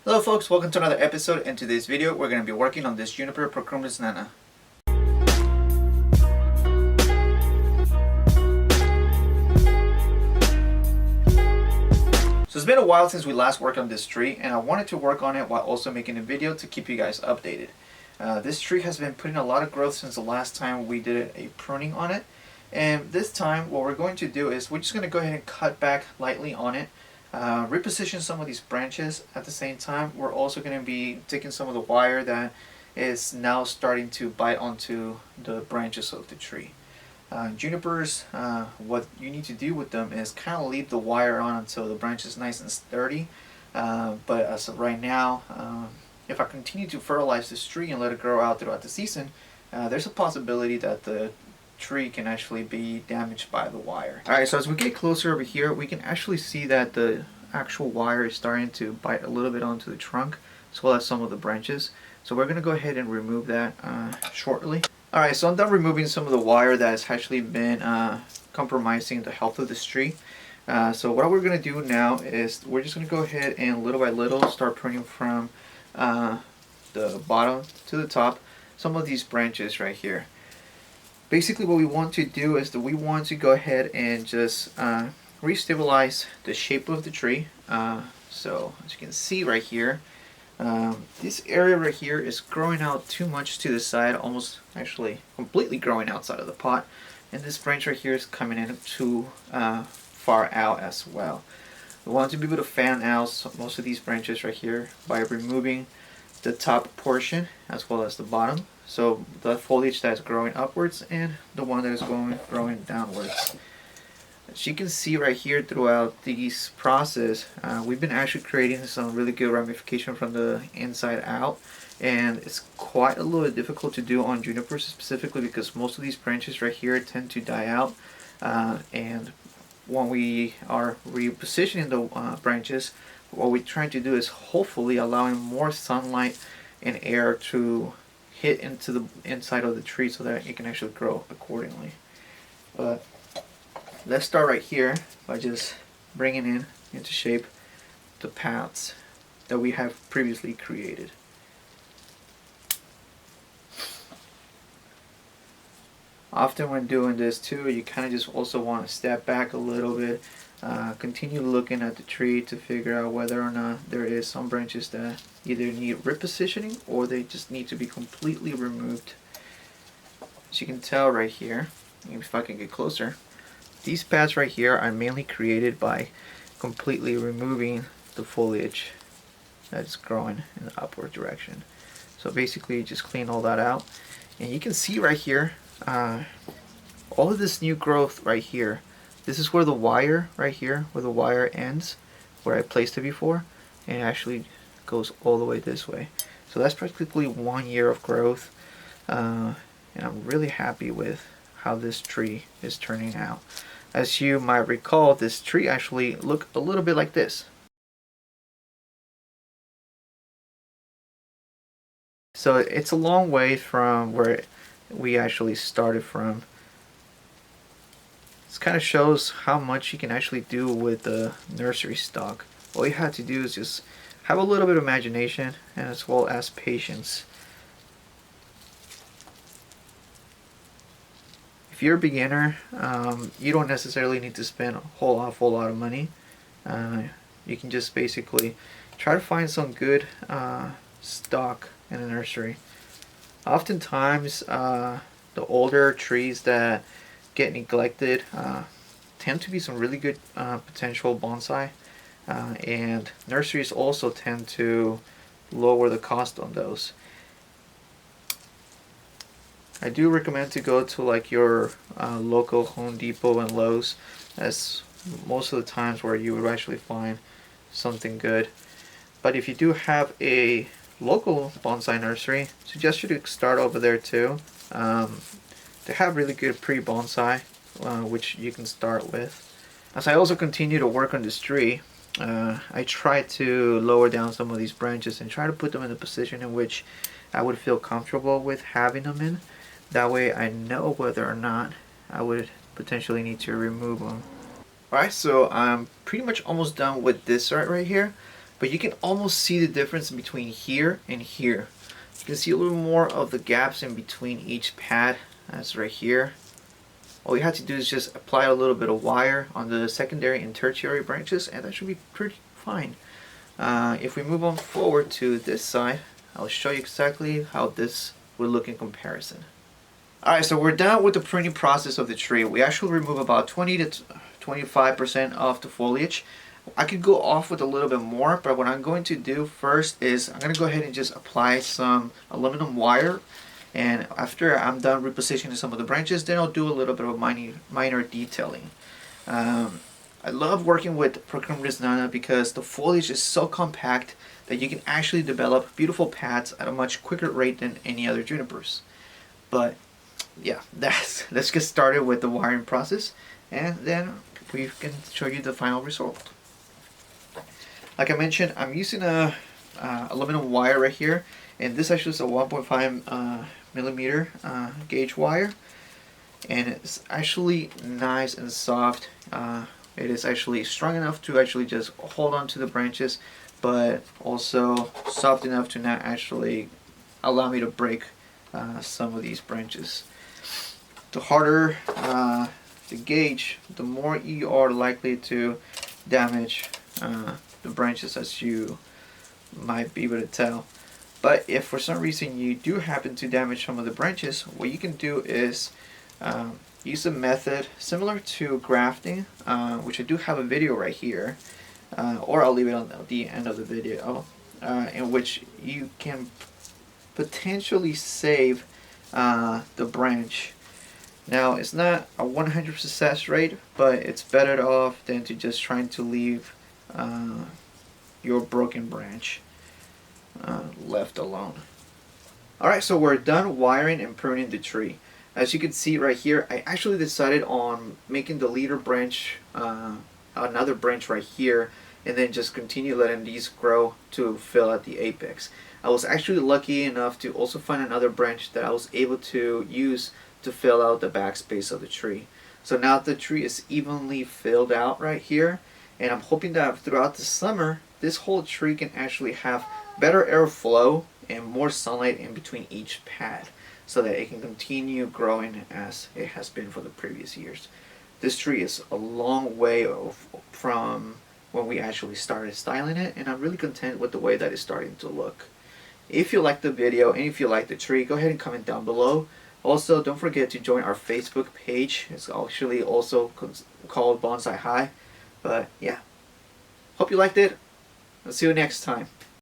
Hello folks, welcome to another episode. In today's video we're going to be working on this Juniper Procumbens Nana. So it's been a while since we last worked on this tree, and I wanted to work on it while also making a video to keep you guys updated. This tree has been putting a lot of growth since the last time we did a pruning on it, and this time what we're going to do is we're just going to go ahead and cut back lightly on it. Reposition some of these branches. At the same time, we're also going to be taking some of the wire that is now starting to bite onto the branches of the tree. Junipers, what you need to do with them is kind of leave the wire on until the branch is nice and sturdy. But as of right now, if I continue to fertilize this tree and let it grow out throughout the season, there's a possibility that the tree can actually be damaged by the wire. Alright, so as we get closer over here, we can actually see that the actual wire is starting to bite a little bit onto the trunk as well as some of the branches. So we're going to go ahead and remove that shortly. Alright, so I'm done removing some of the wire that has actually been compromising the health of this tree. So what we're going to do now is we're just going to go ahead and little by little start pruning from the bottom to the top some of these branches right here. Basically what we want to do is that we want to go ahead and just restabilize the shape of the tree. So as you can see right here, this area right here is growing out too much to the side, almost actually completely growing outside of the pot. And this branch right here is coming in too far out as well. We want to be able to fan out most of these branches right here by removing the top portion as well as the bottom. So the foliage that's growing upwards and the one that is growing downwards. As you can see right here throughout this process, we've been actually creating some really good ramification from the inside out, and it's quite a little difficult to do on junipers specifically because most of these branches right here tend to die out, and when we are repositioning the branches, what we're trying to do is hopefully allowing more sunlight and air to hit into the inside of the tree so that it can actually grow accordingly. But let's start right here by just bringing into shape the paths that we have previously created. Often when doing this too, you kind of just also want to step back a little bit, continue looking at the tree to figure out whether or not there is some branches that either need repositioning or they just need to be completely removed. As you can tell right here, maybe if I can get closer, these paths right here are mainly created by completely removing the foliage that's growing in the upward direction. So basically just clean all that out, and you can see right here all of this new growth right here. This is where the wire right here, where the wire ends, where I placed it before, and it actually goes all the way this way. So that's practically 1 year of growth, and I'm really happy with how this tree is turning out. As you might recall, this tree actually looked a little bit like this. So it's a long way from where we actually started from. This kind of shows how much you can actually do with the nursery stock. All you have to do is just have a little bit of imagination and as well as patience. If you're a beginner, you don't necessarily need to spend a whole lot of money. You can just basically try to find some good stock in a nursery. Oftentimes, the older trees that get neglected tend to be some really good potential bonsai, and nurseries also tend to lower the cost on those. I do recommend to go to like your local Home Depot and Lowe's, as most of the times where you would actually find something good. But if you do have a local bonsai nursery, suggest you to start over there too. They have really good pre-bonsai, which you can start with. As I also continue to work on this tree, I try to lower down some of these branches and try to put them in a position in which I would feel comfortable with having them in. That way I know whether or not I would potentially need to remove them. Alright, so I'm pretty much almost done with this right here. but you can almost see the difference between here and here. You can see a little more of the gaps in between each pad. That's right here. All you have to do is just apply a little bit of wire on the secondary and tertiary branches, and that should be pretty fine. If we move on forward to this side, I'll show you exactly how this would look in comparison. Alright, so we're done with the pruning process of the tree. We actually remove about 20 to 25% of the foliage. I could go off with a little bit more, but what I'm going to do first is I'm going to go ahead and just apply some aluminum wire, and after I'm done repositioning some of the branches, then I'll do a little bit of minor detailing. I love working with Procumbens Nana because the foliage is so compact that you can actually develop beautiful pads at a much quicker rate than any other junipers. But yeah, let's get started with the wiring process, and then we can show you the final result. Like I mentioned, I'm using a aluminum wire right here, and this actually is a 1.5 millimeter gauge wire, and it's actually nice and soft. It is actually strong enough to actually just hold on to the branches, but also soft enough to not actually allow me to break some of these branches. The harder the gauge, the more you are likely to damage the branches, as you might be able to tell. But if for some reason you do happen to damage some of the branches, what you can do is use a method similar to grafting, which I do have a video right here, or I'll leave it on the end of the video, in which you can potentially save the branch. Now, it's not a 100% success rate, but it's better off than to just trying to leave your broken branch left alone. Alright, so we're done wiring and pruning the tree. As you can see right here, I actually decided on making the leader branch another branch right here, and then just continue letting these grow to fill at the apex. I was actually lucky enough to also find another branch that I was able to use to fill out the backspace of the tree. So now the tree is evenly filled out right here, and I'm hoping that throughout the summer this whole tree can actually have better airflow and more sunlight in between each pad, so that it can continue growing as it has been for the previous years. This tree is a long way from when we actually started styling it, and I'm really content with the way that it's starting to look. If you like the video and if you like the tree, go ahead and comment down below. Also, don't forget to join our Facebook page. It's actually also called Bonsai High. But yeah, hope you liked it. I'll see you next time.